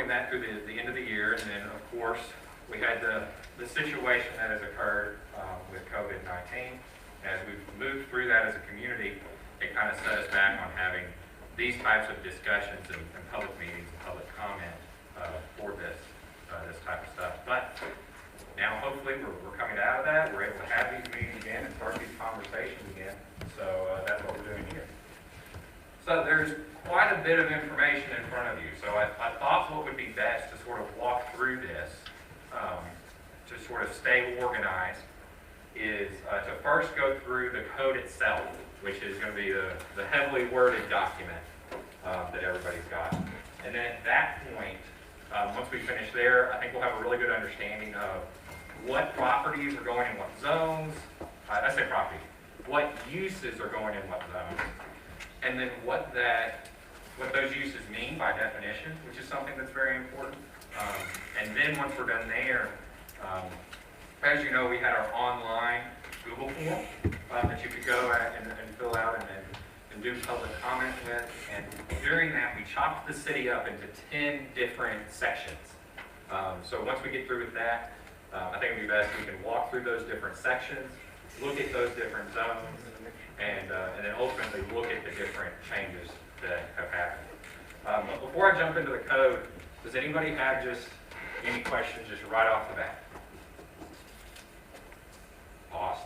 that through the end of the year, and then of course we had the situation that has occurred with COVID-19. As we've moved through that as a community, it kind of set us back on having these types of discussions and public meetings and public comment for this type of stuff. But now hopefully we're coming out of that. We're able to have these meetings again and start these conversations again. So that's what we're doing here. So there's quite a bit of information in front of you. So I thought what would be best to sort of walk through this, to sort of stay organized, is to first go through the code itself, which is going to be the heavily worded document that everybody's got. And then at that point, once we finish there, I think we'll have a really good understanding of what properties are going in what zones. I say property. What uses are going in what zones, and then what those uses mean by definition, which is something that's very important. And then once we're done there, as you know, we had our online Google form that you could go at and fill out and do public comment with. And during that, we chopped the city up into 10 different sections. So once we get through with that, I think it would be best we can walk through those different sections, look at those different zones, and then ultimately look at the different changes that have happened. But before I jump into the code, does anybody have just any questions just right off the bat? Awesome.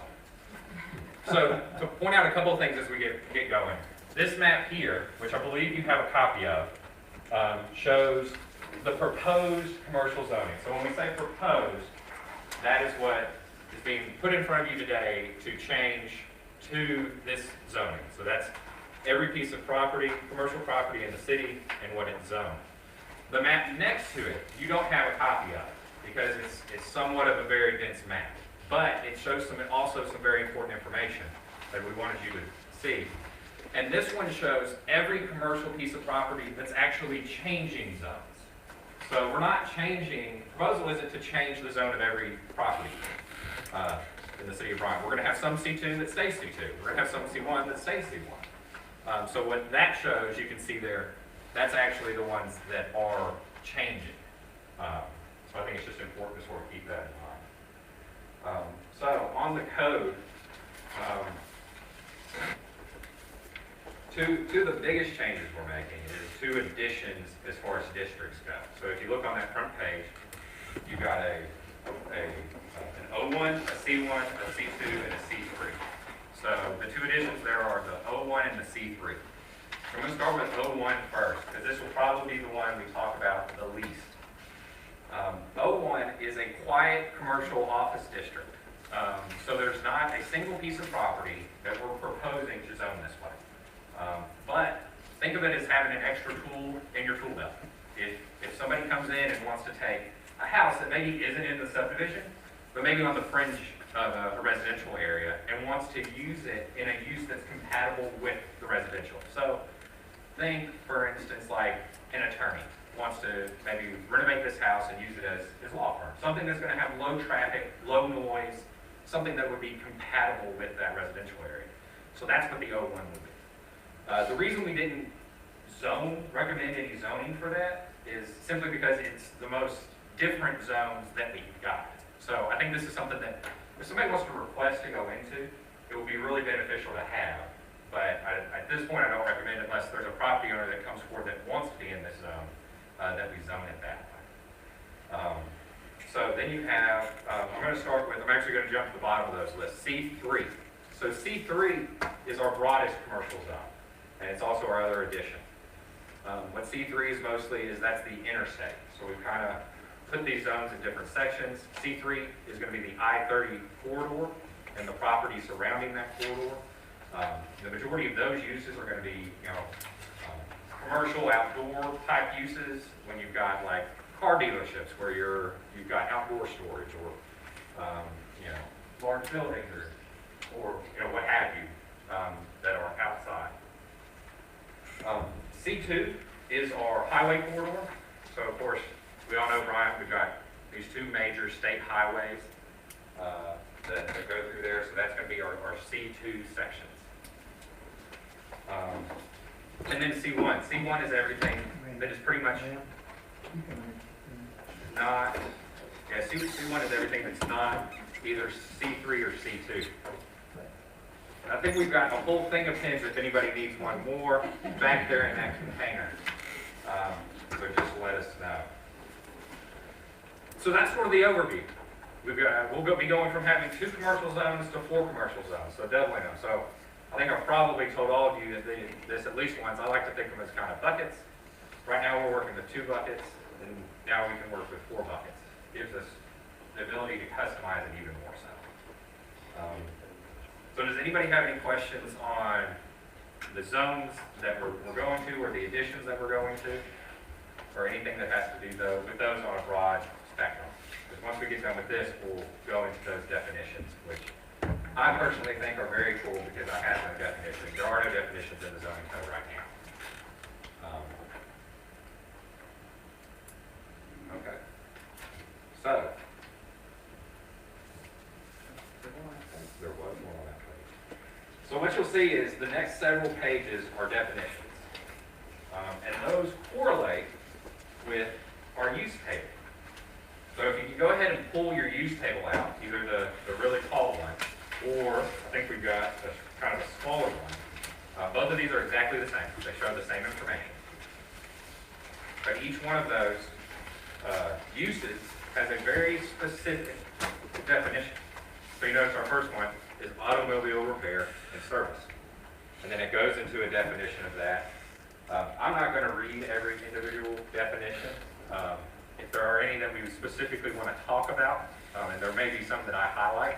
So to point out a couple of things as we get going. This map here, which I believe you have a copy of, shows the proposed commercial zoning. So when we say proposed, that is what is being put in front of you today to change to this zoning. So that's every piece of property, commercial property in the city and what it's zoned. The map next to it, you don't have a copy of because it's somewhat of a very dense map. But it shows also some very important information that we wanted you to see. And this one shows every commercial piece of property that's actually changing zones. So we're not changing, the proposal isn't to change the zone of every property in the city of Bryan. We're going to have some C2 that stays C2. We're going to have some C1 that stays C1. So what that shows, you can see there, that's actually the ones that are changing. So I think it's just important to sort of keep that in mind. So on the code, two of the biggest changes we're making is 2 additions as far as districts go. So if you look on that front page, you've got an O1, a C1, a C2, and a C3. So the 2 additions there are the O1 and the C3. So I'm going to start with O1 first, because this will probably be the one we talk about the least. O1 is a quiet commercial office district. So there's not a single piece of property that we're proposing to zone this way. But think of it as having an extra tool in your tool belt. If somebody comes in and wants to take a house that maybe isn't in the subdivision, but maybe on the fringe of a residential area and wants to use it in a use that's compatible with the residential. So think, for instance, like an attorney wants to maybe renovate this house and use it as his law firm. Something that's going to have low traffic, low noise, something that would be compatible with that residential area. So that's what the O1 would be. The reason we didn't recommend any zoning for that is simply because it's the most different zones that we've got. So I think this is something that if somebody wants to request to go into, it would be really beneficial to have. But at this point, I don't recommend it unless there's a property owner that comes forward that wants to be in this zone, that we zone it that way. So then you have, I'm actually going to jump to the bottom of those lists, C3. So C3 is our broadest commercial zone, and it's also our other addition. What C3 is mostly that's the interstate. So we've kind of put these zones in different sections. C3 is going to be the I-30 corridor and the property surrounding that corridor. The majority of those uses are going to be, commercial outdoor type uses when you've got like car dealerships where you've got outdoor storage or large buildings or what have you that are outside. C2 is our highway corridor. So of course we all know, Bryan, we've got these 2 major state highways that go through there. So that's going to be our C2 sections. And then C1. C1 is everything that is pretty much Not, yeah, C1 is everything that's not either C3 or C2. And I think we've got a whole thing of pins if anybody needs one more back there in that container. So just let us know. So that's sort of the overview. We'll be going from having 2 commercial zones to 4 commercial zones, so doubling them. So I think I've probably told all of you this at least once. I like to think of them as kind of buckets. Right now we're working with 2 buckets, and now we can work with 4 buckets. Gives us the ability to customize it even more so. So does anybody have any questions on the zones that we're going to, or the additions that we're going to, or anything that has to do with those on a broad spectrum? Because once we get done with this, we'll go into those definitions, which I personally think are very cool because I have no definitions. There are no definitions in the zoning code right now. Okay. So, there was one on that page. So what you'll see is the next several pages are definitions. And those correlate with our use table. So if you can go ahead and pull your use table out, either the really tall one, or I think we've got a kind of a smaller one. Both of these are exactly the same. They show the same information. But each one of those uses has a very specific definition. So you notice our first one is automobile repair and service. And then it goes into a definition of that. I'm not going to read every individual definition. If there are any that we specifically want to talk about, and there may be some that I highlight,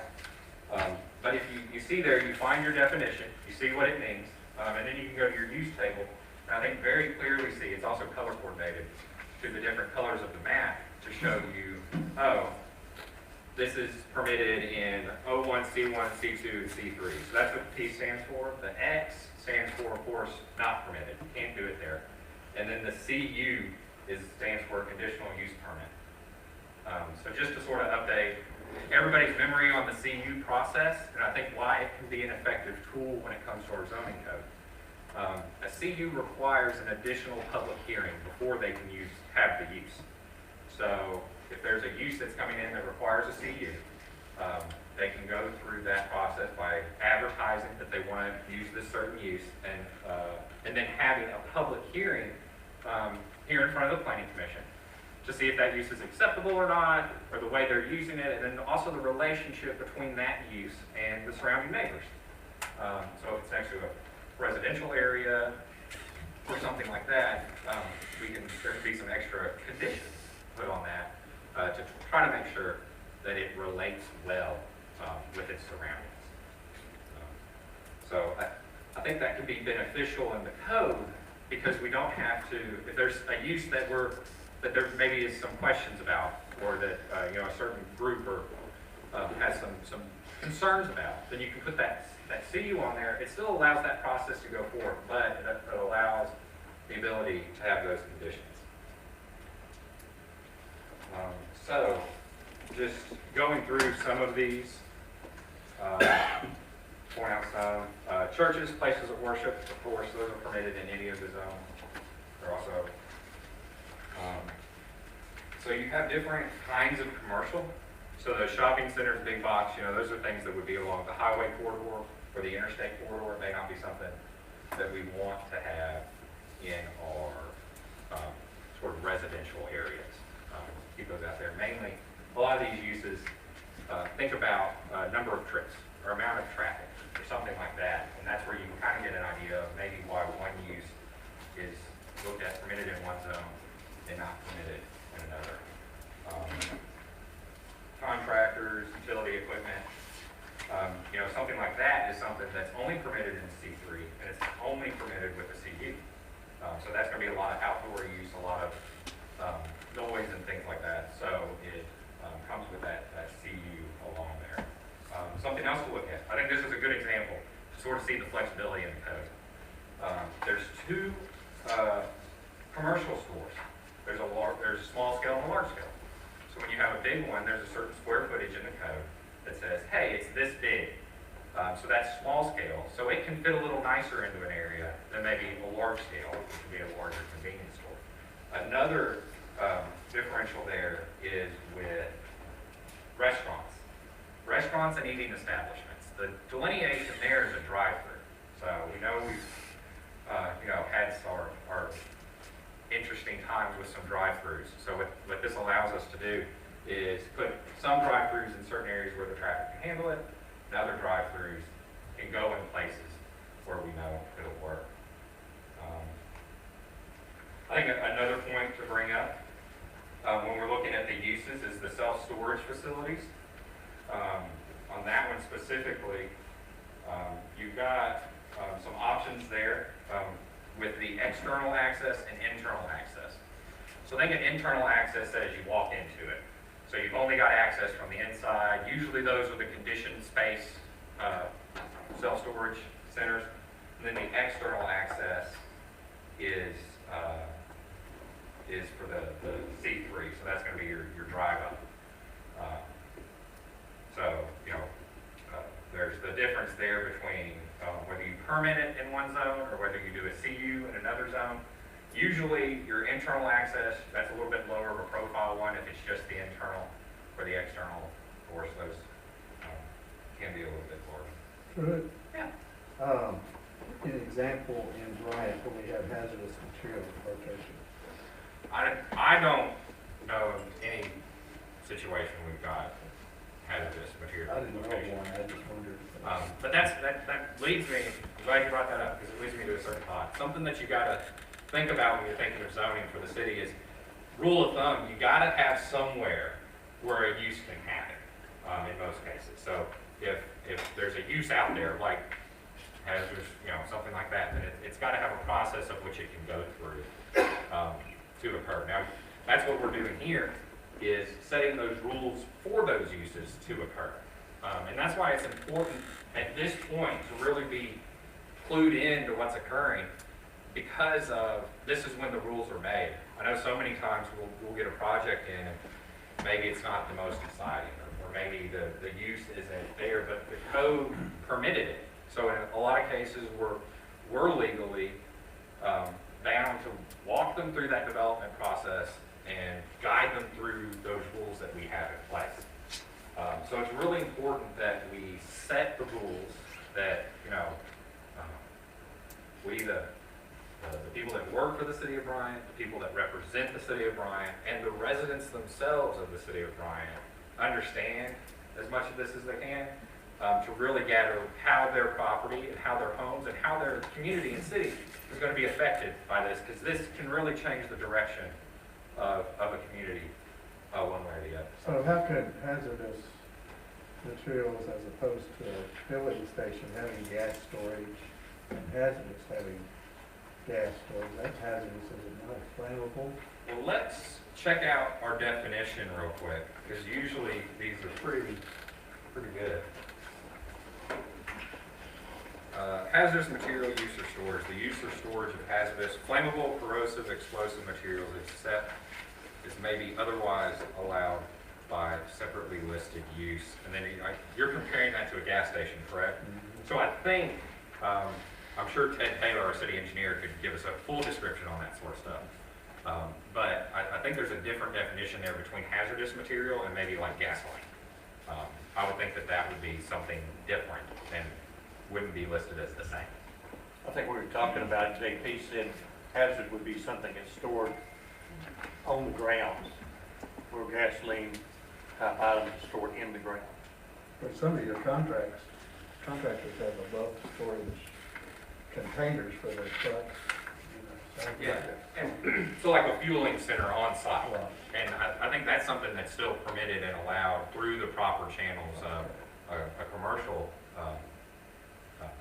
but if you see there, you find your definition, you see what it means, and then you can go to your use table, and I think very clearly see, it's also color coordinated to the different colors of the map to show you, oh, this is permitted in O1, C1, C2, and C3. So that's what the P stands for. The X stands for, of course, not permitted. You can't do it there. And then the CU stands for conditional use permit. So just to sort of update everybody's memory on the CU process, and I think why it can be an effective tool when it comes to our zoning code. A CU requires an additional public hearing before they can have the use. So if there's a use that's coming in that requires a CU, they can go through that process by advertising that they want to use this certain use, and then having a public hearing here in front of the Planning Commission to see if that use is acceptable or not, or the way they're using it, and then also the relationship between that use and the surrounding neighbors. So if it's actually a residential area or something like that, there could be some extra conditions put on that to try to make sure that it relates well with its surroundings. So I think that can be beneficial in the code because we don't have to, if there's a use that there maybe is some questions about, or that a certain group or has some concerns about, then you can put that CU on there. It still allows that process to go forward, but it allows the ability to have those conditions. So, just going through some of these, point out some, churches, places of worship, of course, those are permitted in any of the zones. They're also, so you have different kinds of commercial. So the shopping centers, big box, those are things that would be along the highway corridor or the interstate corridor. It may not be something that we want to have in our sort of residential areas. Keep those out there. Mainly, a lot of these uses, think about number of trips or amount of traffic or something like that. And that's where you can kind of get an idea of maybe why one use is looked at permitted in one zone and not permitted in another. Contractors, utility equipment, something like that is something that's only permitted in C3 and it's only permitted with a CU. So that's going to be a lot of outdoor use, a lot of noise and things like that. So it comes with that CU along there. Something else to look at. I think this is a good example to sort of see the flexibility in the code. There's 2 commercial stores. There's a small scale and a large scale. So when you have a big one, there's a certain square footage in the code that says, hey, it's this big. So that's small scale. So it can fit a little nicer into an area than maybe a large scale, which would be a larger convenience store. Another differential there is with restaurants. Restaurants and eating establishments. The delineation there is a drive-through. So we know we've, had our interesting times with some drive-throughs. So what this allows us to do is put some drive-throughs in certain areas where the traffic can handle it, and other drive-throughs can go in places where we know it'll work. I think another point to bring up when we're looking at the uses is the self-storage facilities. On that one specifically, you've got some options there with the external access and internal access. So think of internal access as you walk into it. So you've only got access from the inside. Usually those are the conditioned space self-storage centers. And then the external access is for the C3. So that's going to be your drive up. There's the difference there between whether you permit it in one zone or whether you do a CU in another zone. Usually your internal access, that's a little bit lower of a profile one if it's just the internal or the external. Of course, those can be a little bit lower. Good. Yeah. An example in Bryant where we have hazardous material location. I don't know of any situation we've got hazardous material. I didn't know location. one, I just wondered. But that leads me, I'm glad you brought that up, because it leads me to a certain thought. Something that you gotta think about when you're thinking of zoning for the city is, rule of thumb, you gotta have somewhere where a use can happen, in most cases. So if there's a use out there, like hazardous, something like that, then it's gotta have a process of which it can go through, to occur. Now, that's what we're doing here, is setting those rules for those uses to occur. And that's why it's important at this point to really be clued in to what's occurring, because this is when the rules are made. I know so many times we'll get a project in and maybe it's not the most exciting, or maybe the use isn't there, but the code permitted it. So in a lot of cases we're legally bound to walk them through that development process and guide them through those rules that we have in place. So it's really important that we set the rules that, we, the people that work for the city of Bryant, the people that represent the city of Bryant, and the residents themselves of the city of Bryant understand as much of this as they can, to really gather how their property and how their homes and how their community and city is going to be affected by this, because this can really change the direction of a community one way or the other. So how could hazardous materials as opposed to a filling station having gas storage and hazardous having gas storage? That's hazardous, is it not? Flammable? Well, let's check out our definition real quick, because usually these are pretty good. Hazardous material use or storage. The use or storage of hazardous, flammable, corrosive, explosive materials except as may be otherwise allowed by separately listed use. And then you're comparing that to a gas station, correct? Mm-hmm. So I think, I'm sure Ted Taylor, our city engineer, could give us a full description on that sort of stuff. But I think there's a different definition there between hazardous material and maybe like gasoline. I would think that would be something different and wouldn't be listed as the same. I think we were talking about, JP said hazard would be something that's stored on the ground, where gasoline type items are stored in the ground. But some of your contractors have above storage containers for their trucks. Yeah, and so like a fueling center on site. Right. And I think that's something that's still permitted and allowed through the proper channels of a commercial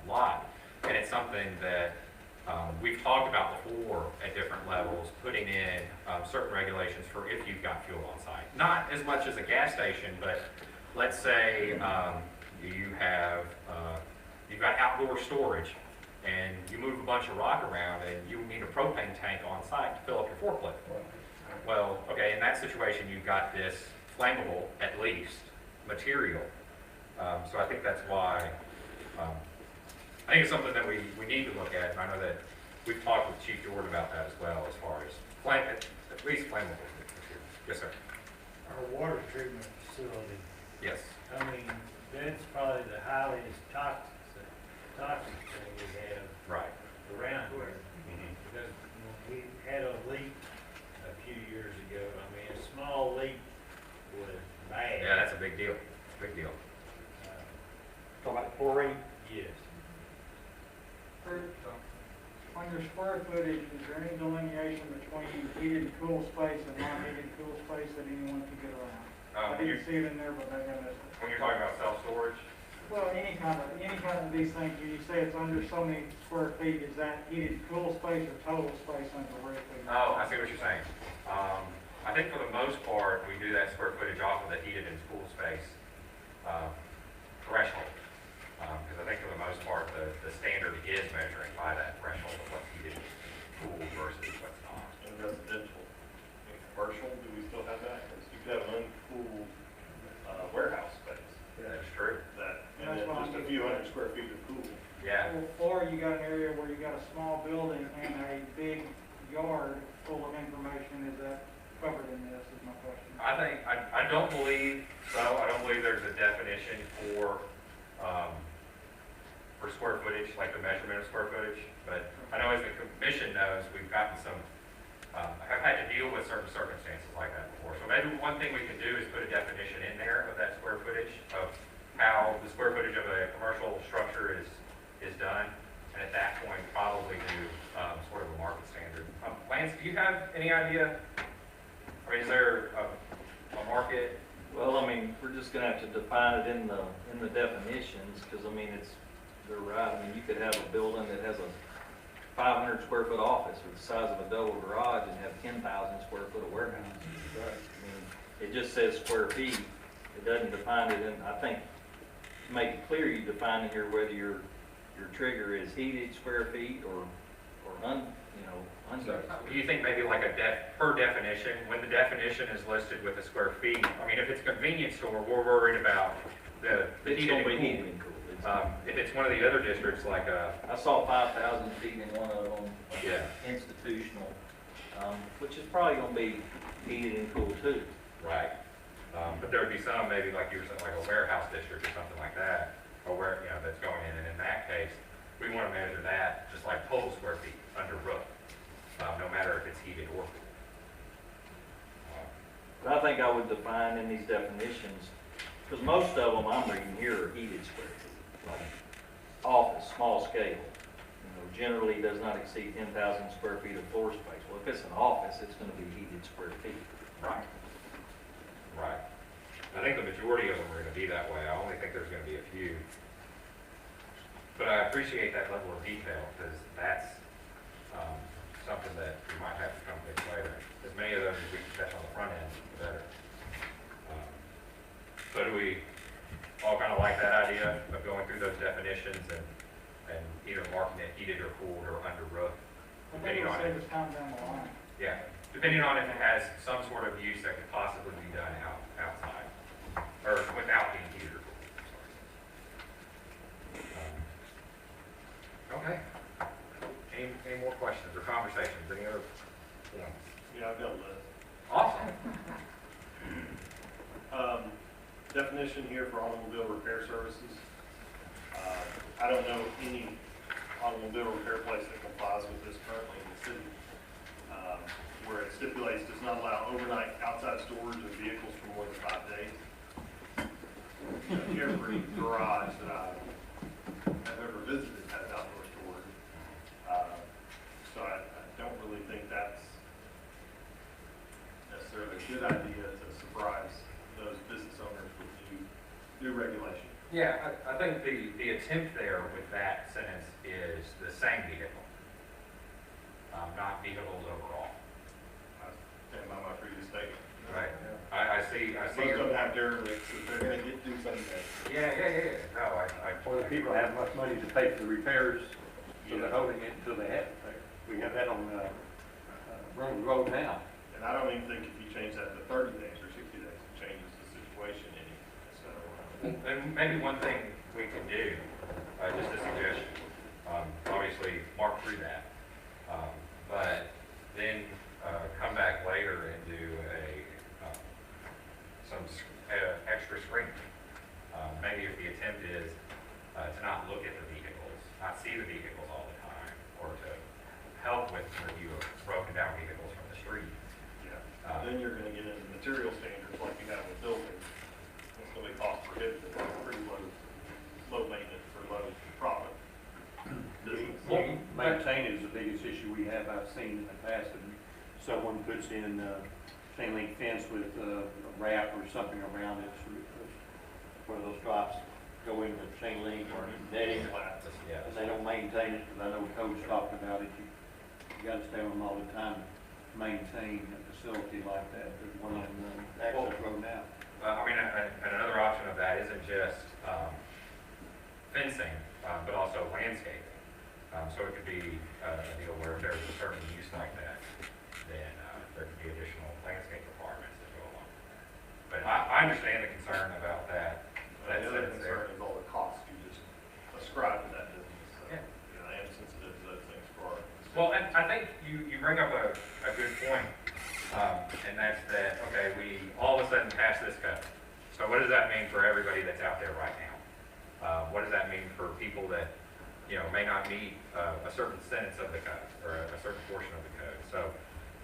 lot. And it's something that we've talked about before at different levels, putting in certain regulations for if you've got fuel on site. Not as much as a gas station, but let's say you've got outdoor storage and you move a bunch of rock around and you need a propane tank on site to fill up your forklift. Well, okay, in that situation, you've got this flammable, at least, material. So I think that's why, I think it's something that we need to look at, and I know that we've talked with Chief Jordan about that as well, as far as at least flammable materials. Yes, sir. Our water treatment facility, Yes. I mean, that's probably the highest toxic thing we have Right. around here. Mhm. Because when we had a leak a few years ago, I mean, a small leak was bad. Yeah, that's a big deal. Big deal. Uh, Talking about chlorine? Yes. On your square footage, is there any delineation between heated and cool space and non-heated cool space that anyone can get around? I When didn't see it in there, but maybe I missed it. you're talking about self-storage, Well, any kind of these things, when you say it's under so many square feet, is that heated cool space or total space under roof? oh, I see what you're saying. I think for the most part, we do that square footage off of the heated and cool space threshold. Because I think for the most part, the standard is measuring by that threshold of what's heated, cool versus what's not. In residential, in commercial, do we still have that? 'Cause you could have an uncooled warehouse space That's true. that, and That's then what just I'm a few hundred square feet of cool. Yeah. Or you got an area where you got a small building and a big yard full of information, is that covered in this, is my question? I don't believe so. I don't believe there's a definition for square footage, like the measurement of square footage. But I know as the commission knows, we've gotten some, have had to deal with certain circumstances like that before. So maybe one thing we can do is put a definition in there of that square footage, of how the square footage of a commercial structure is done. And at that point, probably do sort of a market standard. Lance, do you have any idea? I mean, is there a market? Well, I mean, we're just gonna have to define it in the definitions, because I mean, they're right. I mean, you could have a building that has a 500 square foot office with the size of a double garage and have 10,000 square foot of warehouse. Right. I mean, it just says square feet. It doesn't define it, and I think to make it clear, you define in here whether your trigger is heated square feet or unheated. Do you think maybe like per definition, when the definition is listed with the square feet, I mean, if it's a convenience store, we're worried about the It's heated gonna and be cool. heated and cooled. If it's one of the other districts, like, I saw 5,000 feet in one of them, yeah, institutional, which is probably gonna be heated and cooled too. right. But there would be some, maybe like you were saying, like a warehouse district or something like that, or where, you know, that's going in, and in that case, we want to measure that just like total square feet under roof, no matter if it's heated or cooled. But I think I would define in these definitions, because most of them I'm reading here are heated square feet, like office, small scale. You know, generally does not exceed 10,000 square feet of floor space. Well, if it's an office, it's gonna be heated square feet. Right. Right. I think the majority of them are going to be that way. I only think there's going to be a few. But I appreciate that level of detail, because that's something that we might have to come to later. As many of those as we can catch on the front end, the better. So do we all kind of like that idea of going through those definitions and either marking it heated or cooled or under roof? I think Depending it'll on save it. us time down the line. Yeah, depending on if it has some sort of use that could possibly be done outside, or without being heated or cooled, sorry. Okay. Any more questions or conversations, any other points? Yeah, I've got a list. Awesome. Definition here for automobile repair services. I don't know any automobile repair place that complies with this currently in the city. Where it stipulates does not allow overnight outside storage of vehicles for more than 5 days. Every garage that I have ever visited has outdoor storage. So I don't really think that's necessarily a good idea to surprise those business owners with new regulation. Yeah, I think the attempt there with that sentence is the same vehicle, not vehicles overall. I stand by my previous statement. Right. I see Most of your. them have derelicts, so they're gonna do something. Yeah. No, Or the people have much money to pay for the repairs, so they're holding it until they have it there. We have that on, Roman Road now. And I don't even think if you change that to 30 days or 60 days, it changes the situation any. So, And maybe one thing we can do, just a suggestion, obviously mark through that, but then come back later and do a extra screening. Maybe if the attempt is to not look at the vehicles, not see the vehicles all the time, or to help with the review of broken down vehicles from the street. Yeah, then you're gonna get into material standards like you have with buildings. It's gonna be cost prohibitive, pretty low maintenance for low profit business. Well, Maintaining is the biggest issue we have, I've seen in the past, and someone puts in chain link fence with a wrap or something around it, where those drops go into chain link or netting, Yeah. and they don't maintain it, because I know Coach talked about it, you gotta stay on them all the time, to maintain a facility like that. There's one on access road now. I mean, and another option of that isn't just fencing, but also landscaping. So it could be a deal where if there's a certain use like that, then there could be additional landscape requirements that go along with that. But I understand the concern about that. The other concern is all the costs you just ascribe to that business. So, Yeah. you know, I am sensitive to those things for our. Well, and I think you bring up a good point, and that's that, okay, we all of a sudden pass this code. So what does that mean for everybody that's out there right now? What does that mean for people that, you know, may not meet a certain sentence of the code, or a certain portion of the code? So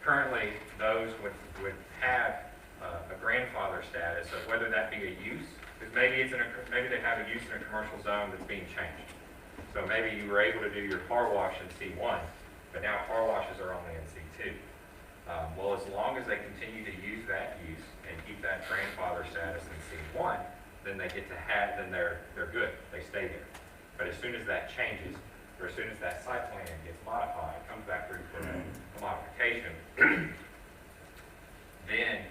currently, those would have a grandfather status of whether that be a use, because maybe maybe they have a use in a commercial zone that's being changed. So maybe you were able to do your car wash in C1, but now car washes are only in C2. Well, as long as they continue to use that use and keep that grandfather status in C1, then they get to have, then they're good, they stay there. But as soon as that changes, or as soon as that site plan gets modified, comes back through for a modification, then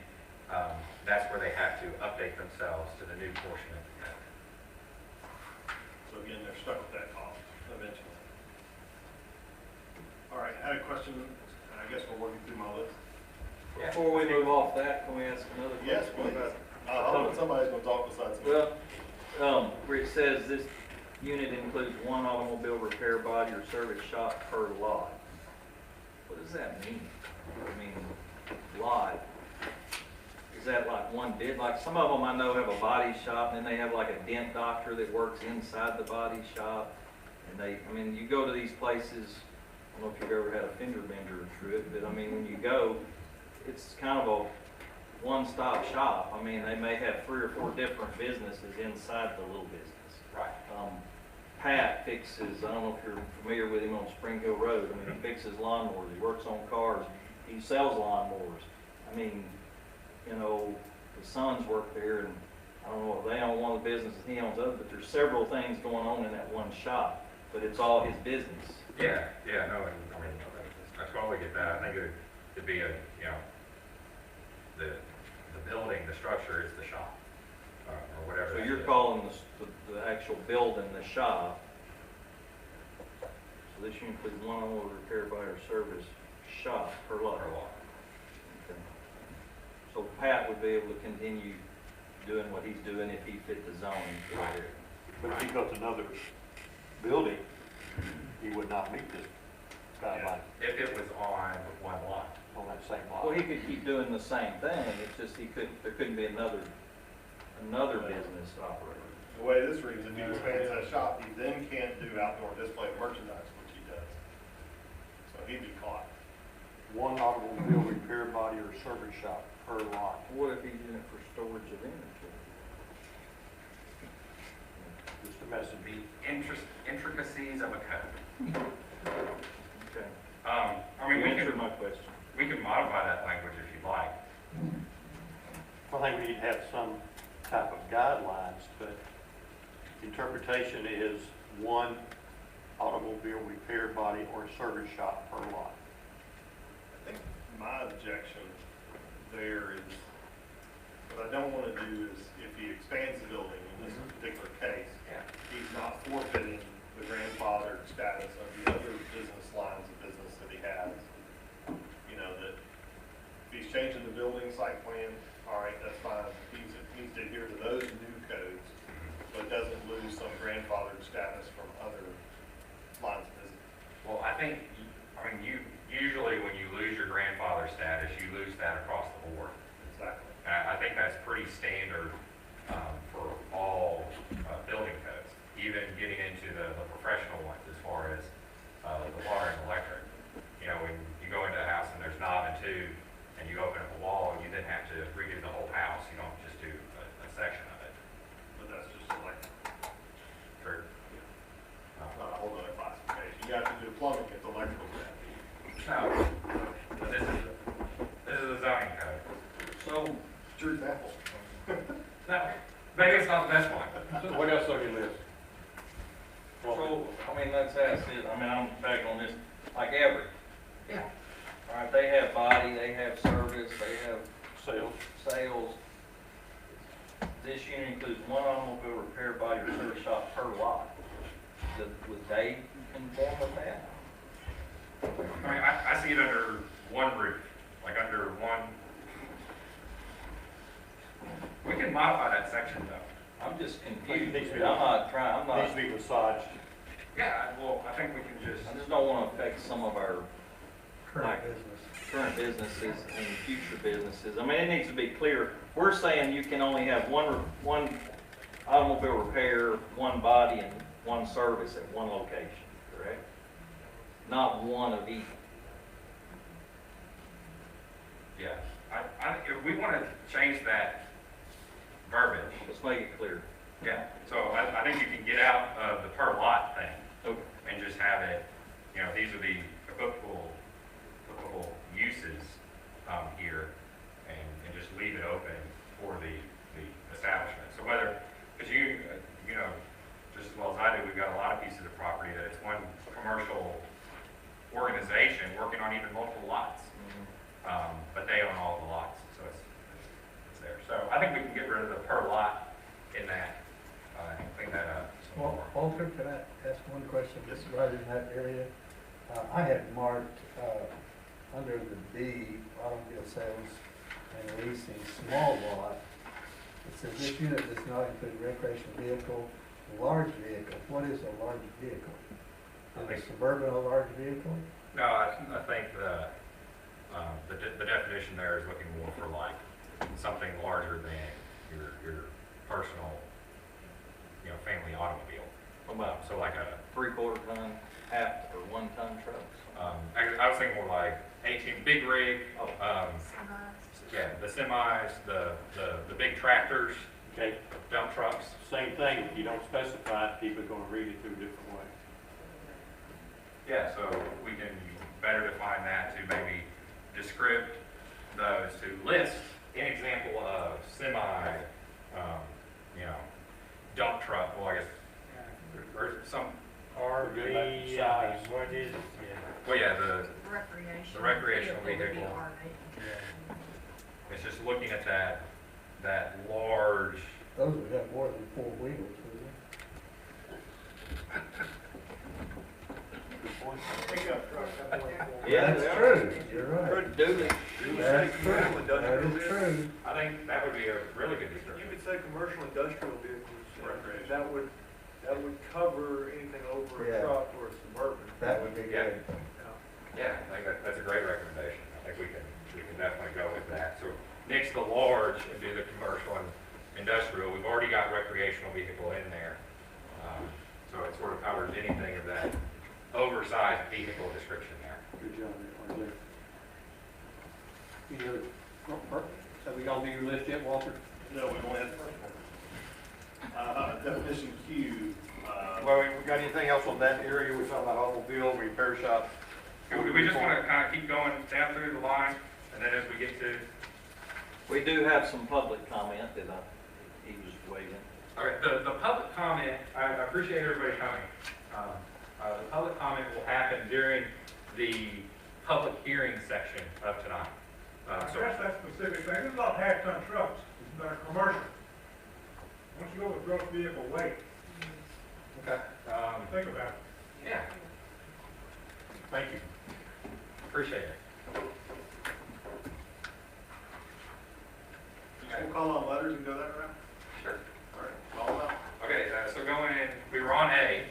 that's where they have to update themselves to the new portion of the code. So again, they're stuck with that cost eventually. All right, I had a question. I guess we're working through my list. Yeah. Before we move off that, can we ask another question? Yes, please. I hope somebody's gonna talk besides me. Well, where it says this unit includes one automobile repair body or service shop per lot. What does that mean? I mean, lot, is that like one bid? Like some of them I know have a body shop, and then they have like a dent doctor that works inside the body shop. And they, I mean, you go to these places, I don't know if you've ever had a fender bender trip, but I mean, when you go, it's kind of a one-stop shop. I mean, they may have 3 or 4 different businesses inside the little business. Right. Pat fixes, I don't know if you're familiar with him on Spring Hill Road, I mean, he fixes lawnmowers, he works on cars, he sells lawnmowers. I mean, you know, his sons work there, and I don't know, they own one of the businesses, he owns others, but there's several things going on in that one shop, but it's all his business. Yeah, no, and, I mean, I totally get that. I think it'd be a, you know, the building, the structure is the shop, or whatever. So that you're is. calling the actual building the shop. So this should include one automobile repair by or service shop per lot. Per lot. Okay. So Pat would be able to continue doing what he's doing if he fit the zoning right here. But if he built another building, he would not meet this guideline If it was on one lot. on that same lot. Well, he could keep doing the same thing, it's just there couldn't be another business operator. The way this reads, if he expands that shop, he then can't do outdoor display of merchandise, which he does. So he'd be caught. One automobile repair body or service shop per lot. What if he's using it for storage of inventory? Just a message. The intricacies of a code. Okay. I mean, You we answered can, my question. we can modify that language if you'd like. I think we need to have some type of guidelines, but interpretation is one automobile repair body or service shop per lot. I think my objection there is, what I don't want to do is, if he expands the building in this particular case, Yeah. he's not forfeiting the grandfathered status of the other business lines of business that he has. You know, that if he's changing the building site plan, all right, that's fine. He needs to adhere to those new codes, but doesn't lose some grandfathered status from other lines of business. Well, I think, I mean, usually when you lose your grandfather status, you lose that across the board. Exactly. And I think that's pretty pretty standard, for all, building codes, even getting into the professional ones as far as, the water and electric. You know, when you go into a house and there's knob and tube, and you open up a wall, you then have to redo the whole house, you don't just do a section of it. But that's just electric, True. not a whole other classification. You have to do plumbing, it's electrical. No, but this is a zoning code. So, Truth apple. No, maybe it's not the best one. So what else on your list? so, I mean, let's ask it, I mean, I'm back on this, like Everett. Yeah. All right, they have body, they have service, they have Sales. sales. This unit includes one automobile repair body or service shop per lot. Would they conform with that? I mean, I see it under one roof, like under one. We can modify that section though. I'm just confused. Needs to be- I'm not trying, I'm Needs not, to be massaged. Yeah, well, I think we can just, I just don't wanna affect some of our Current business. current businesses and future businesses. I mean, it needs to be clear. We're saying you can only have one automobile repair, one body, and one service at one location, correct? Not one of each. yeah. If we want to change that verbiage, Let's make it clear. yeah. So I think you can get out of the per lot thing Okay. and just have it, you know, these are the applicable uses, here, and just leave it open for the establishment. So whether, because you know, just as well as I do, we've got a lot of pieces of property that it's one commercial organization working on even multiple lots. But they own all the lots, so it's there. So I think we can get rid of the per lot in that, and clean that up some Well, more. Walter, can I ask one question, just right in that area? I had marked, under the B, automobile sales and leasing, small lot. It says this unit does not include recreational vehicle, large vehicle. What is a large vehicle? Is a suburban a large vehicle? No, I think the definition there is looking more for like something larger than your personal, you know, family automobile. What about So like a, 3/4 ton, half or 1 ton trucks? I was thinking more like 18 big rig, yeah, the semis, the big tractors, Okay, dump trucks. same thing, if you don't specify it, people are gonna read it through a different way. Yeah, so we can better define that to maybe descript those, to list an example of semi, you know, dump truck, well, I guess, or some, RV, Good about the I mean, size. what is, yeah. well, yeah, the recreational would be vehicle. RV. It's just looking at that large, Those would have more than 4 wheels, wouldn't Pickup truck, that's one for. Yeah, That's they are. true, you're right. Pretty dooley. That's true, that is true. I think that would be a really good You description. could say commercial industrial vehicles, Recreation. that would cover anything over Yeah. a truck or a suburban. That would be good. Yeah, I think that's a great recommendation. I think we can definitely go with that. So next the large and do the commercial and industrial. We've already got recreational vehicle in there. So it sort of covers anything of that oversized vehicle description there. Good job, there. Any other, have we gone to your list yet, Walter? No, we went. Definition Q, Well, we got anything else on that area? We're talking about automobile, repair shop. Do we just want to kind of keep going down through the line, and then as we get to, We do have some public comment that he was waiting. all right, the public comment, I appreciate everybody coming. The public comment will happen during the public hearing section of tonight. So That's that specific thing, it's not half-ton trucks, that are commercial. Once you go with gross vehicle weight, okay, think about it. yeah. Thank you. Appreciate it. we'll call on letters and go that route? Sure. All right, call them out. Okay, so going in, we were on A.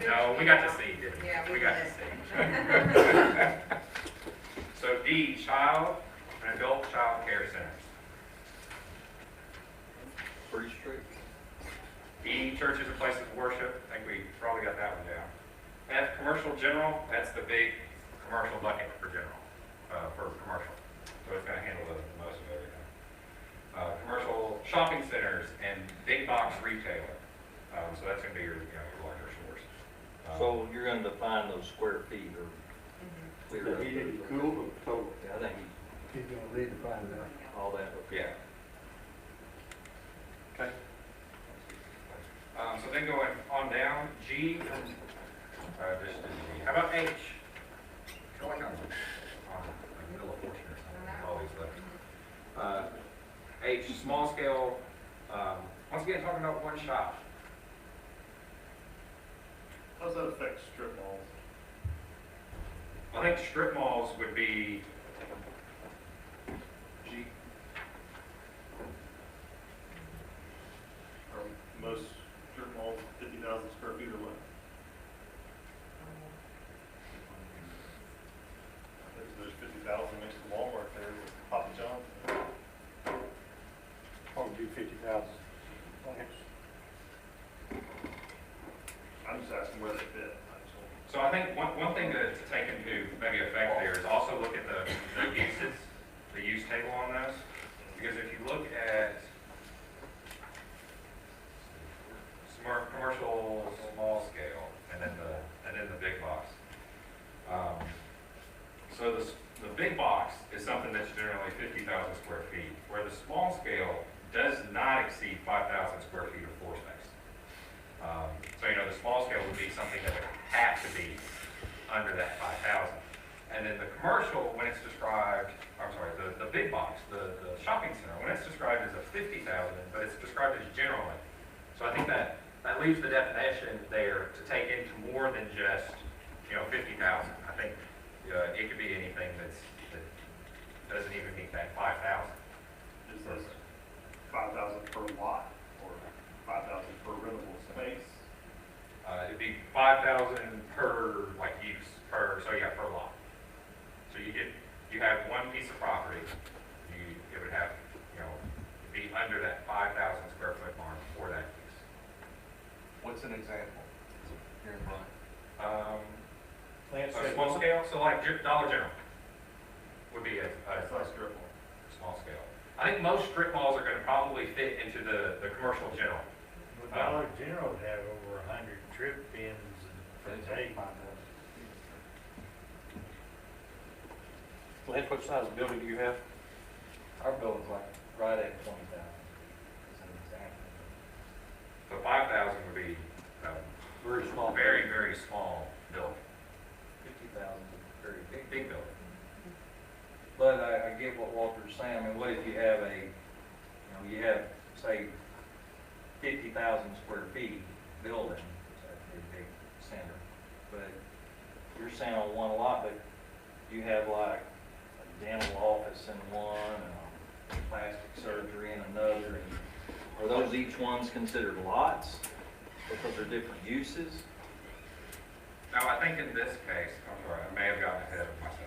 No, we got to C, didn't we? Yeah, we We got to did. C. So D, child and adult child care centers. general, that's the big commercial bucket for general, for commercial. So it's gonna handle the most of everything. Commercial shopping centers and big box retailer. So that's gonna be your, your larger stores. So you're gonna define those square feet or clear up? The heated and cooled or total? Yeah, I think He's gonna redefine that. all that. Yeah. Okay. So then going on down, G, just G. How about H? I feel like I'm on like Middle of Fortune or something, I'm always looking. H, small scale, once again, talking about one shop. How does that affect strip malls? I think strip malls would be G. Are most strip malls 50,000 square feet or less? There's 50,000 next to Walmart there with Papa John's. Probably do 50,000. I'm just asking where they fit. I just don't- So I think one thing to take into maybe effect there is also look at the uses, the use table on those. Because if you look at smart commercial, small scale, and then the big box. So the big box is something that's generally 50,000 square feet, where the small scale does not exceed 5,000 square feet of floor space. So, the small scale would be something that would have to be under that 5,000. And then the commercial, when it's described, the big box, the shopping center, when it's described as a 50,000, but it's described as generally. So I think that leaves the definition there to take into more than just, 50,000. I think it could be anything that doesn't even meet that 5,000. Is this 5,000 per lot or 5,000 per rentable space? It'd be 5,000 per use per lot. So you have one piece of property, it would have, be under that 5,000 square foot mark for that use. What's an example? Here in Bryant. So small scale, so like Dollar General would be a That's not a strip mall. small scale. I think most strip malls are gonna probably fit into the commercial general. But Dollar General would have over 100 trip ins and hey, Lance, what size building do you have? Our building's like right at 20,000, as an example. So 5,000 would be Very small. very, very small building, 50,000 is very big. big building. But I get what Walter's saying. I mean, what if you have you have, say, 50,000 square feet building, so that's a pretty big center. But you're saying on one lot, but you have like a dental office in one and a plastic surgery in another. And are those each ones considered lots because they're different uses? Now, I think in this case, I'm sorry, I may have gotten ahead of myself.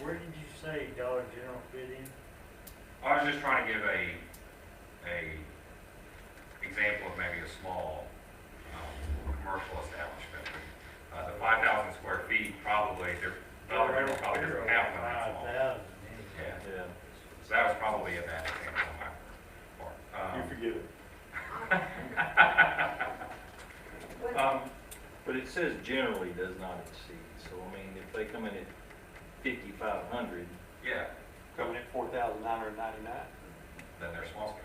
where did you say Dollar General fit in? I was just trying to give a example of maybe a small commercial establishment. The 5,000 square feet probably, Dollar General probably doesn't have one that small. 5,000. Yeah, Yeah. so that was probably a bad example on my part. You forgive it. But it says generally does not exceed. So, I mean, if they come in at 5,500, Yeah, Coming at 4,999. then they're small scale.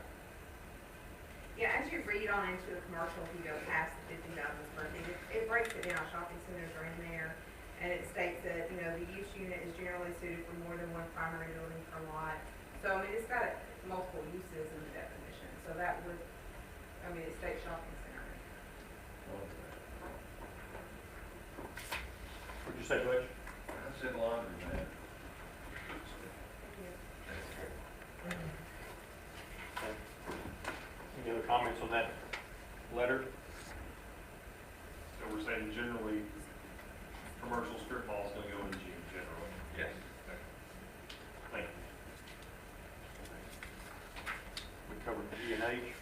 Yeah, as you read on into the commercial, if you go past the 50,000 square feet, it breaks it down. Shopping centers are in there, and it states that, the use unit is generally suited for more than one primary building per lot. So, I mean, it's got multiple uses in the definition, so that would, it states shopping center. What'd you say, Butch? I said laundry, man. Any other comments on that letter? So we're saying generally, commercial strip mall is gonna go in G generally. Yes. Thank you. We covered G and H.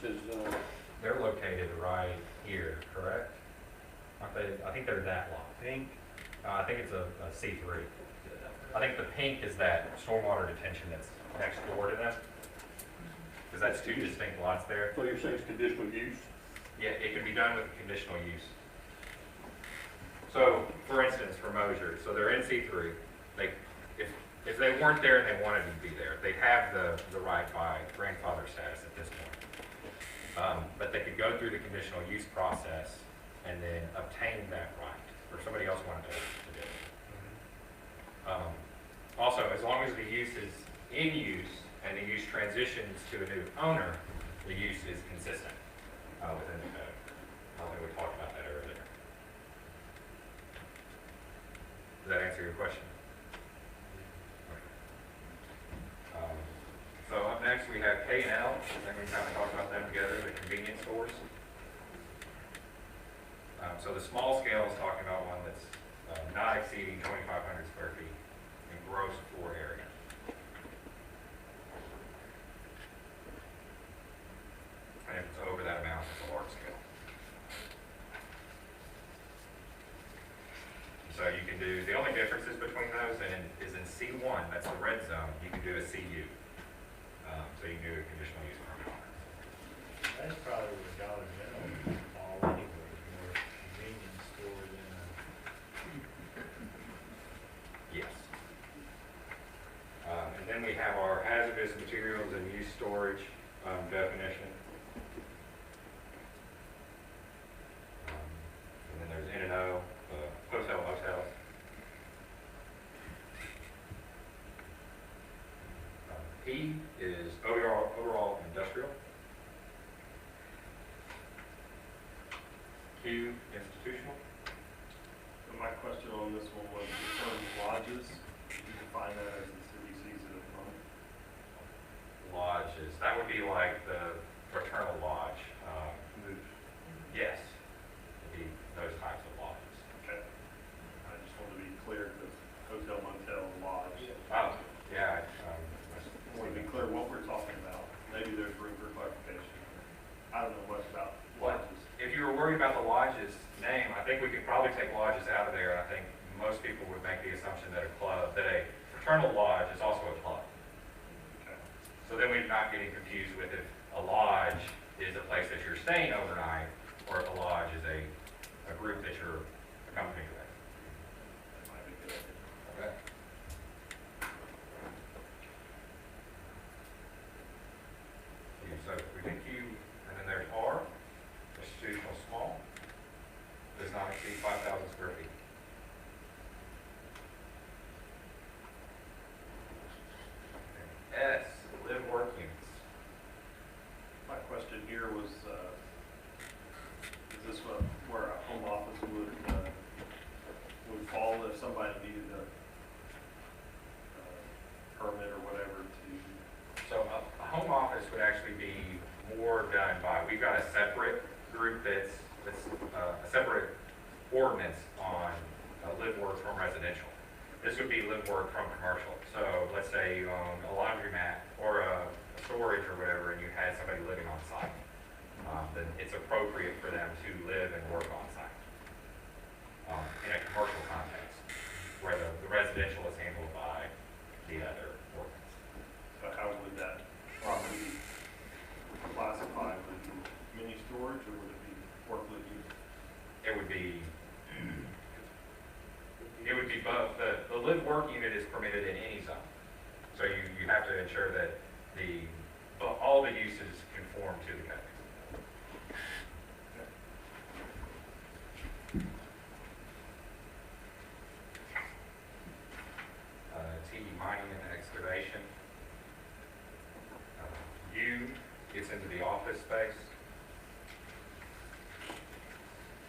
says, They're located right here, correct? Aren't they, I think they're that lot. Pink, I think it's a C3. I think the pink is that stormwater detention that's next door to them. Because that's two distinct lots there. so you're saying it's conditional use? Yeah, it can be done with conditional use. So, for instance, for Mosier, so they're in C3. If they weren't there and they wanted to be there, they have the right by grandfather status at this point. But they could go through the conditional use process and then obtain that right, or somebody else wanted to do it. Also, as long as the use is in use and the use transitions to a new owner, the use is consistent within the code. I think we talked about that earlier. Does that answer your question? Okay. So up next we have K and L, and then we kind of talk about them together, the convenience stores. So the small scale is talking about one that's not exceeding 2,500 square feet in gross floor area. And if it's over that amount, it's a large scale. So you can do, the only differences between those is in C1, that's the red zone, you can do a CU. So you can do a conditional use permit on it. That's probably where Dollar General all anyway, more convenience store than a. Yes. And then we have our hazardous materials and use storage definition. And then there's N&O, hotel, motels. P is overall industrial. Q, institutional. and my question on this one was the term lodges, you define that as the city sees it at the moment. Lodges, that would be like the fraternal lodge. Yes, it'd be those types of lodges. Okay. I just wanted to be clear, because hotel, motel, lodge. Oh, yeah. I want to be clear what we're talking about. Maybe there's room for clarification. I don't know much about What? lodges. If you were worried about the lodge's name, I think we could probably take lodges out of there. I think most people would make the assumption that a fraternal lodge is also a club. Okay. So then we're not getting confused with if a lodge is a place that you're staying overnight, or if a lodge is a group that you're accompanying with. That might be good. Okay. So we did Q, and then there's R, institutional small, does not exceed 5,000 square feet. S, live work units. My question here was, is this where a home office would fall if somebody needed a permit or whatever to? So a home office would actually be more done by, we've got a separate group that's a separate ordinance on live work from residential. This would be live work from commercial. So let's say you own a laundromat or a storage or whatever, and you had somebody living on site. Then it's appropriate for them to live and work on site in a commercial context, where the residential is handled by the other ordinance. So how would that property classify? Would it be mini storage or would it be forklift unit? It would be both. The live work unit is permitted in any zone. So you have to ensure that all the uses conform to the code. T, mining and excavation. U gets into the office space.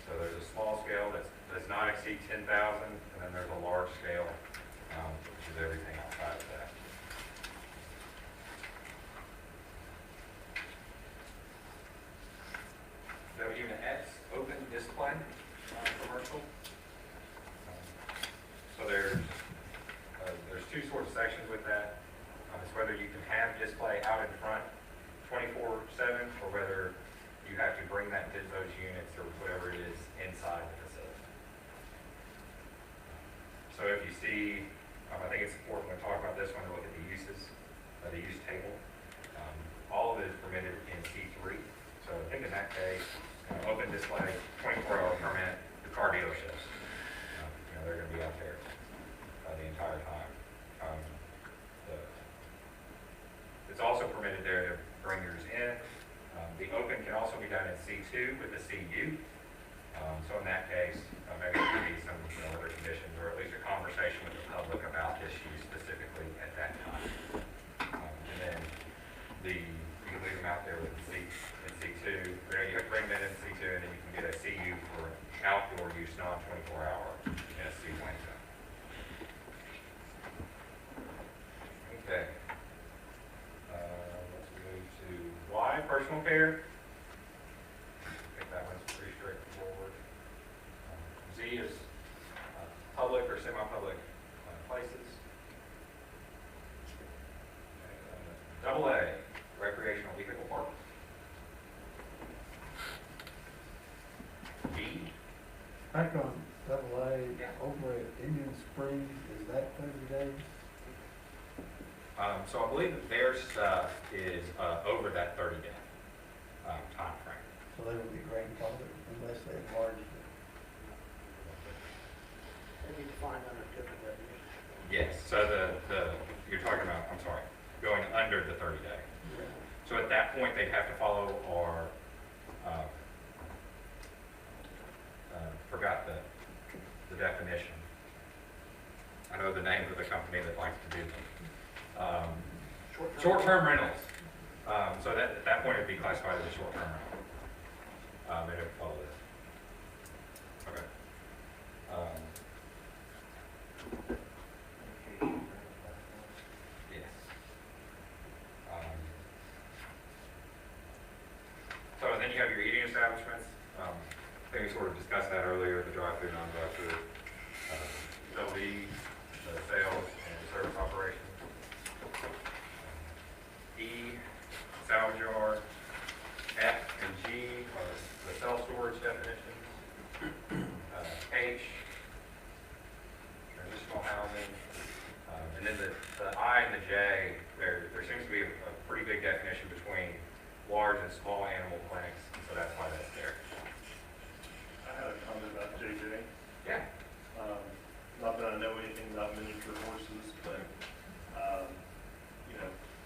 So there's a small scale that does not exceed 10,000, and then there's a large scale, which is everything outside of that. So unit X, open display, commercial. So there's two sorts of sections with that. It's whether you can have display out in front 24/7, or whether you see, I think it's important when we talk about this one to look at the uses, the use table. All of it is permitted in C3. So I think in that case, open display, 24-hour permit, the car dealerships. They're going to be out there the entire time. It's also permitted there to bring yours in. The open can also be done in C2 with the CU. So in that case, maybe there could be some other conditions, or at least a conversation with the public about this use specifically at that time. And then you can leave them out there with the C in C2. You have to bring them in C2, and then you can get a CU for outdoor use, non-24 hour in a C1 zone. Okay. Let's move to Y, personal care. I think that one's pretty straightforward. Z is public or semi-public places. Double A, recreational vehicle park. D, Back on double A, Yeah. over at Indian Springs, is that 30 days? so I believe that their stuff is over that 30-day time frame. So they would be grandfathered unless they enlarged it. They need to find under different definitions. Yes, so you're talking about, I'm sorry, going under the 30-day. So at that point, they'd have to follow our, forgot the definition. I know the name of the company that likes to do them. Short-term rentals. So at that point, it'd be classified as a short-term rental. They'd have to follow this. Okay. Yes. So then you have your eating establishments. I think we sort of discussed that earlier, the drive-through, non-drive-through. LD, the sales and service operations. E, salvage yard. F and G are the self-storage definitions. H, transitional housing. And then the I and the J, there seems to be a pretty big definition between large and small animal clinics, so that's why that's there. I had a comment about JJ. Yeah. Not that I know anything about miniature horses, but,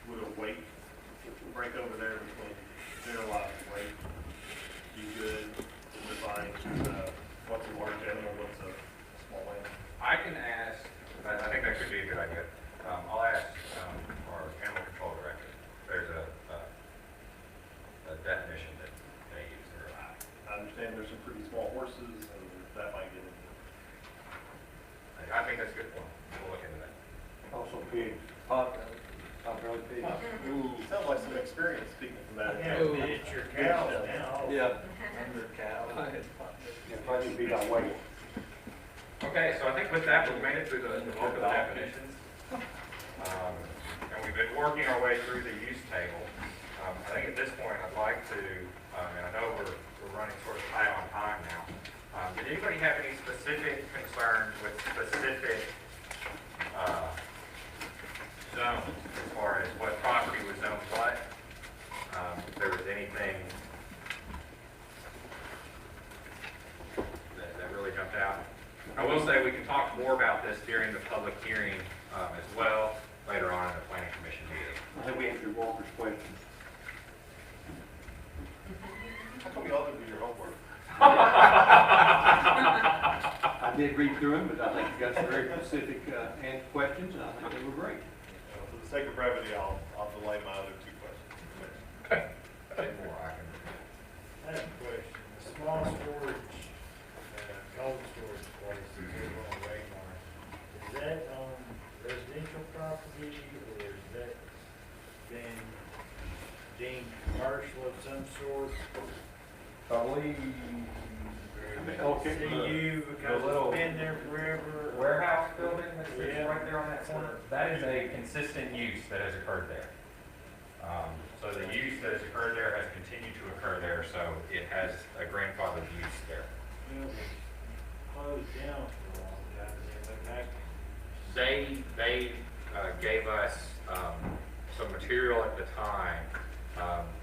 would a weight break over there between generalized weight be good to define what's a large animal, what's a small animal? I can ask, I think that could be a good idea. I'll ask our animal control director. There's a definition that they use there. I understand there's some pretty small horses, and that might get into it. I think that's a good point. We'll look into that. Also pigs, pot-bellied pigs. Sounds like some experience speaking from that. It's your cows now. Yeah, Under cow. yeah, probably be by weight. Okay, so I think with that, we've made it through the bulk of the definitions. And we've been working our way through the use table. I think at this point, I'd like to, and I know we're running sort of tight on time now. Did anybody have any specific concerns with specific zones as far as what property was zoned what? If there was anything that really jumped out? I will say we can talk more about this during the public hearing as well later on in the planning commission meeting. I think we answered Walter's questions. How come y'all didn't do your homework? I did read through them, but I think you got some very specific questions, and I think they were great. For the sake of brevity, I'll delay my other two questions. Say more, I can. I have a question. The small storage, cold storage places over on Raymar, is that on residential property or is that been deemed commercial of some sort? Probably Okay. CU because little it's been there forever? warehouse building that sits Yeah. right there on that corner. That is a consistent use that has occurred there. So the use that has occurred there has continued to occur there, so it has a grandfathered use there. Well, it was closed down for a long time, and then went back. They gave us some material at the time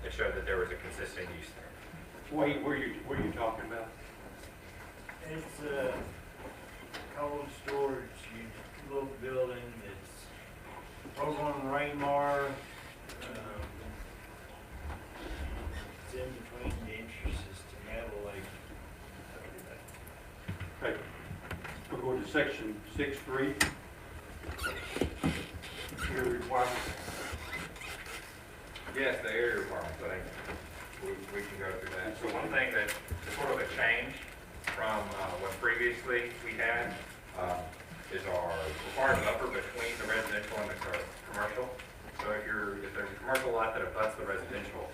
that showed that there was a consistent use there. Wait, where you talking about? It's a cold storage, little building, it's over on Raymar. It's in between the entrances to Meadow Lake. Okay, we'll go to section 6.3. Area requirements. Yes, the area requirements, I think we can go through that. So one thing that is sort of a change from what previously we had is our required buffer between the residential and the commercial. So if there's a commercial lot that abuts the residential,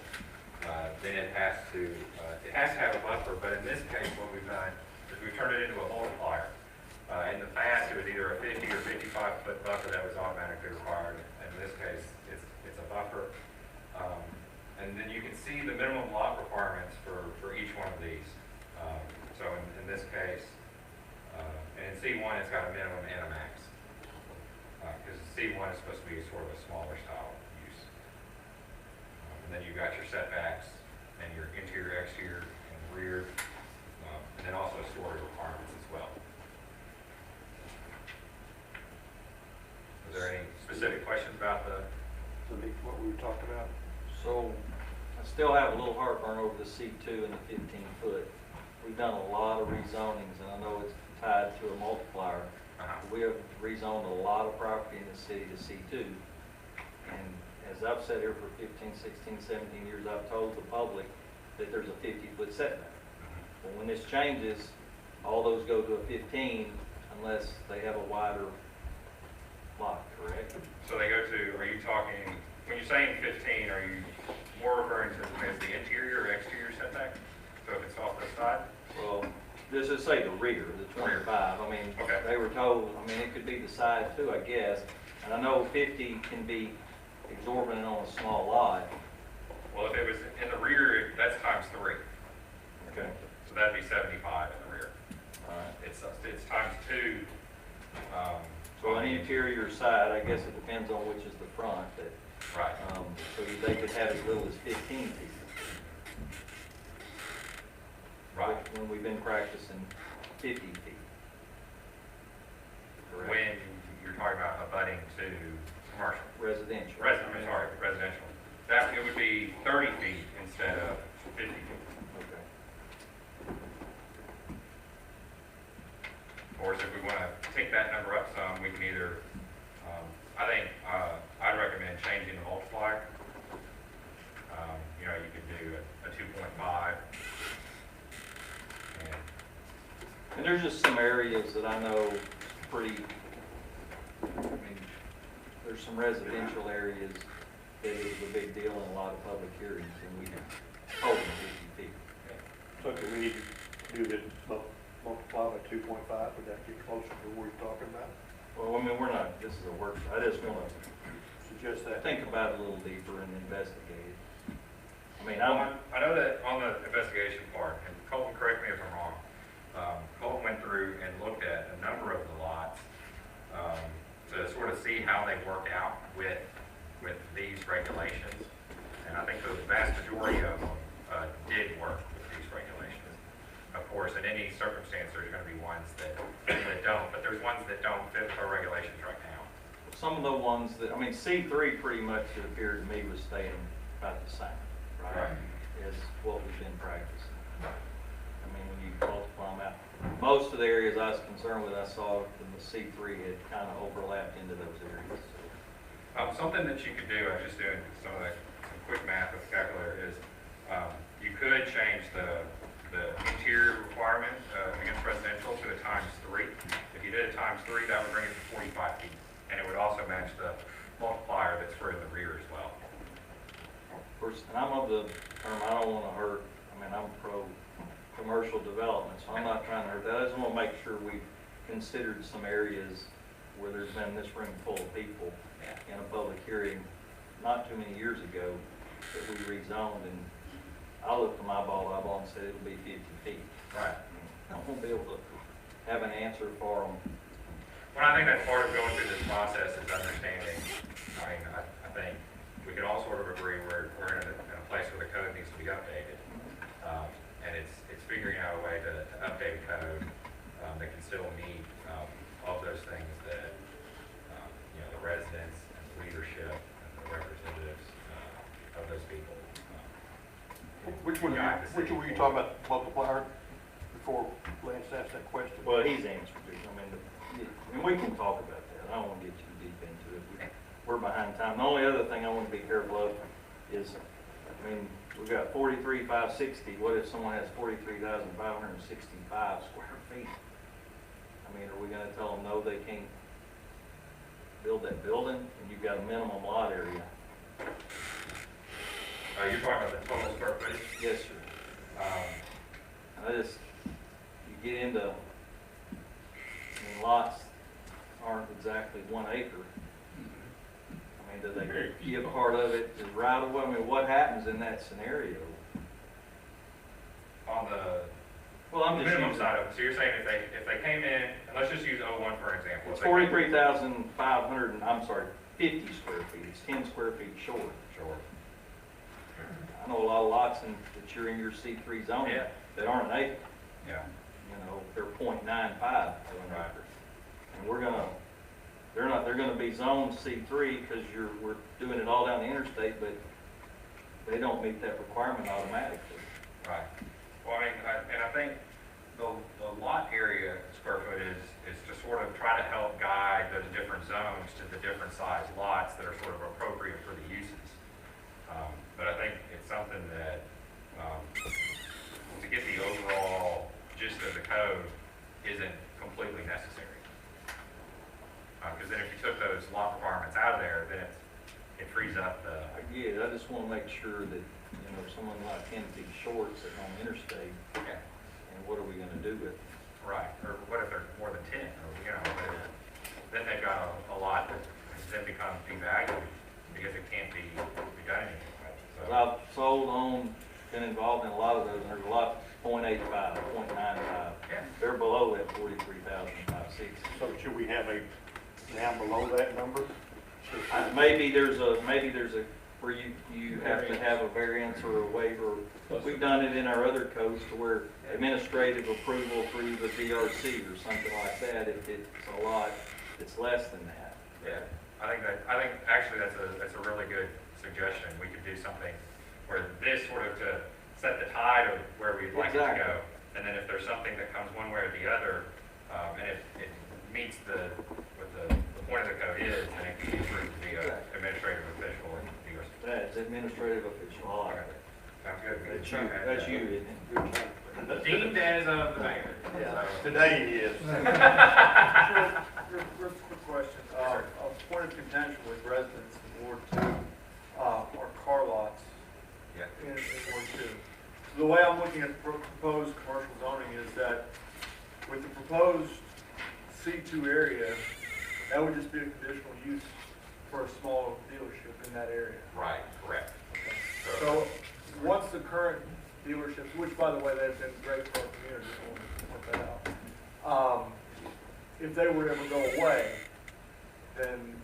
then it has to have a buffer, but in this case, what we've done is we've turned it into a multiplier. In the past, it was either a 50 or 55 foot buffer that was automatically required. In this case, it's a buffer. And then you can see the minimum lot requirements for each one of these. So in this case, and in C1, it's got a minimum and a max. Because C1 is supposed to be sort of a smaller style use. And then you've got your setbacks and your interior, exterior, and rear, and then also story requirements as well. Is there any specific questions about What we were talking about? So I still have a little heartburn over the C2 and the 15 foot. We've done a lot of rezonings, and I know it's tied to a multiplier. We have rezoned a lot of property in the city to C2. And as I've sat here for 15, 16, 17 years, I've told the public that there's a 50-foot setback. But when this changes, all those go to a 15 unless they have a wider lot, correct? So they go to, are you talking, when you're saying 15, are you more referring to as the interior or exterior setback? So if it's off the side? Well, this is say the rear, the 25. I mean, Okay. they were told, I mean, it could be the side too, I guess. And I know 50 can be exorbitant on a small lot. Well, if it was in the rear, that's times 3. Okay. So that'd be 75 in the rear. All right. It's times 2. So on the interior side, I guess it depends on which is the front, that, Right. so they could have as little as 15 feet. Right. When we've been practicing 50 feet. Correct? When you're talking about abutting to commercial. Residential. Residential. That, it would be 30 feet instead of 50 feet. Okay. Of course, if we want to take that number up some, we can either, I think, I'd recommend changing the multiplier. You know, you could do a 2.5. And there's just some areas that I know pretty, I mean, there's some residential areas that is a big deal in a lot of public hearings, and we hold them 50 feet. So do we need to do the multiply by 2.5, would that get closer to what you're talking about? Well, I mean, we're not, this is a workshop, I just want to Suggest that. think about it a little deeper and investigate it. I mean, I know that on the investigation part, and Colton, correct me if I'm wrong, Colton went through and looked at a number of the lots to sort of see how they work out with these regulations. And I think the vast majority of them did work with these regulations. Of course, in any circumstance, there's going to be ones that don't, but there's ones that don't fit with our regulations right now. some of the ones that, I mean, C3 pretty much it appeared to me was staying about the same, right? As what we've been practicing. I mean, when you multiply them out, most of the areas I was concerned with, I saw in the C3 had kind of overlapped into those areas. Something that you could do, I was just doing some quick math with the calculator, is you could change the interior requirement against residential to a ×3. If you did a ×3, that would bring it to 45 feet. And it would also match the multiplier that's for the rear as well. Of course, and I'm of the term, I don't want to hurt, I mean, I'm pro commercial development, so I'm not trying to hurt that. I just want to make sure we've considered some areas where there's been this room full of people in a public hearing not too many years ago that we rezoned, and I looked at my eyeball and said it'll be 50 feet. Right. I won't be able to have an answer for them. Well, I think that's part of going through this process is understanding, I mean, I think we can all sort of agree we're in a place where the code needs to be updated. And it's figuring out a way to update code, that can still meet, all of those things that, you know, the residents and the leadership and the representatives, of those people. Which one were you talking about, multiplier, before Lance asked that question? Well, he's answered it. I mean, we can talk about that. I don't want to get too deep into it. We're behind time. The only other thing I want to be careful of is, I mean, we've got 43,560. What if someone has 43,565 square feet? I mean, are we gonna tell them, no, they can't build that building, and you've got a minimum lot area? You're talking about the total square footage? Yes, sir. You get into, I mean, lots aren't exactly 1 acre. I mean, do they give part of it as right of way? I mean, what happens in that scenario? On the Well, I'm just minimum using, side of it, so you're saying if they came in, and let's just use O1 for example. it's If they came- 43,500, I'm sorry, 50 square feet. It's 10 square feet short. Sure. I know a lot of lots that you're in your C3 zone Yeah. that aren't an acre. Yeah. You know, they're 0.95 of an acre. And they're gonna be zoned C3 because we're doing it all down the interstate, but they don't meet that requirement automatically. Right. Well, I mean, I think the lot area square footage is to sort of try to help guide those different zones to the different size lots that are sort of appropriate for the uses. But I think it's something that, to get the overall gist of the code isn't completely necessary. Because then if you took those lot requirements out of there, then it frees up the, Yeah, I just wanna make sure that, you know, someone like 10 feet short sitting on the interstate, yeah, and what are we gonna do with it? right. Or what if there's more than 10, or, you know, then they've got a lot that then becomes devalued because it can't be done anymore. Cause So, I've sold, owned, been involved in a lot of those, and there's a lot 0.85, 0.95. yeah. They're below that 43,560. So should we have a down below that number? Maybe there's a, where you have to have a variance or a waiver. We've done it in our other codes to where administrative approval through the DRC or something like that, if it's a lot, it's less than that. Yeah, I think actually that's a really good suggestion. We could do something where this sort of to set the tide of where we'd like it to Exactly. go. And then if there's something that comes one way or the other, and it meets the point of the code is, then it can be approved to be an administrative official and DRC. That's administrative official, I like that. Sounds good. That's you, isn't it? Good job. Deemed as of the mayor. Yeah. So- Today he is. Real quick question. Sure. A point of contention with residents in Ward 2 are car lots Yeah. in Ward 2. So the way I'm looking at proposed commercial zoning is that with the proposed C2 area, that would just be a conditional use for a small dealership in that area. Right, correct. So once the current dealerships, which by the way, they've been great for our community, we'll point that out. If they were to ever go away, then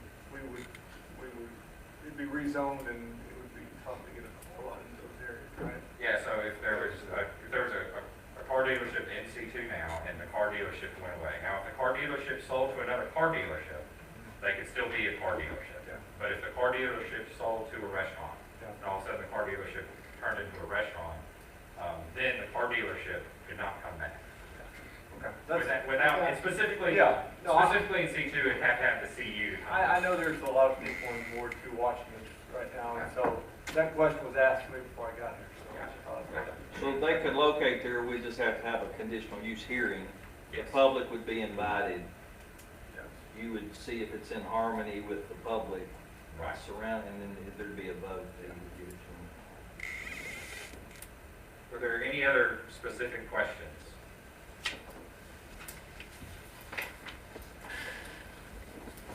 it'd be rezoned and it would be tough to get a car lot into those areas, right? Yeah, so if there was a car dealership in C2 now, and the car dealership went away. Now, if the car dealership sold to another car dealership, they could still be a car dealership. Yeah. But if the car dealership sold to a restaurant, Yeah. and all of a sudden the car dealership turned into a restaurant, then the car dealership could not come back. Okay. Without, and specifically, Yeah. No, specifically in C2, it'd have to have the CU to come back. I know there's a lot of people in Ward 2 watching this right now, and so that question was asked to me before I got here, so. So if they could locate there, we just have to have a conditional use hearing. The Yes. public would be invited. Yes. You would see if it's in harmony with the public Right. surrounding, and then there'd be a vote that you would give it to them. Are there any other specific questions?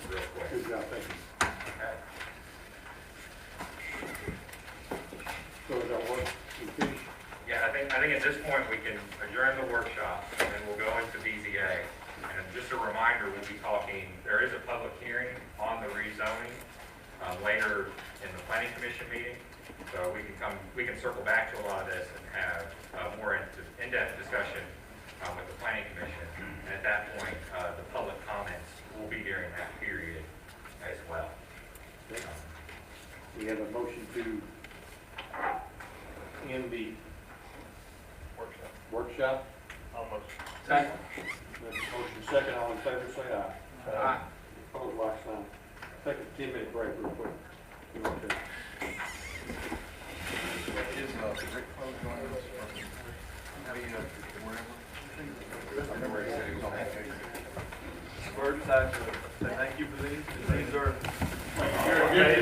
Real quick. Good job, thank you. Okay. So is that work? We finished? Yeah, I think at this point, we can adjourn the workshop, and then we'll go into BZA. And just a reminder, reminder, we'll be talking, there is a public hearing on the rezoning, later in the planning commission meeting. So we can circle back to a lot of this and have more in-depth discussion with the planning commission. And at that point, the public comments will be during that period as well. We have a motion to end the workshop. Almost. Second. Motion second, all in favor, say aye. Aye. Opposed, like sign. Take a 10-minute break real quick. You want to? Is, Rick Close joining us from, how do you know, wherever? I remember he said he was on vacation. First, I have to say thank you for these. These are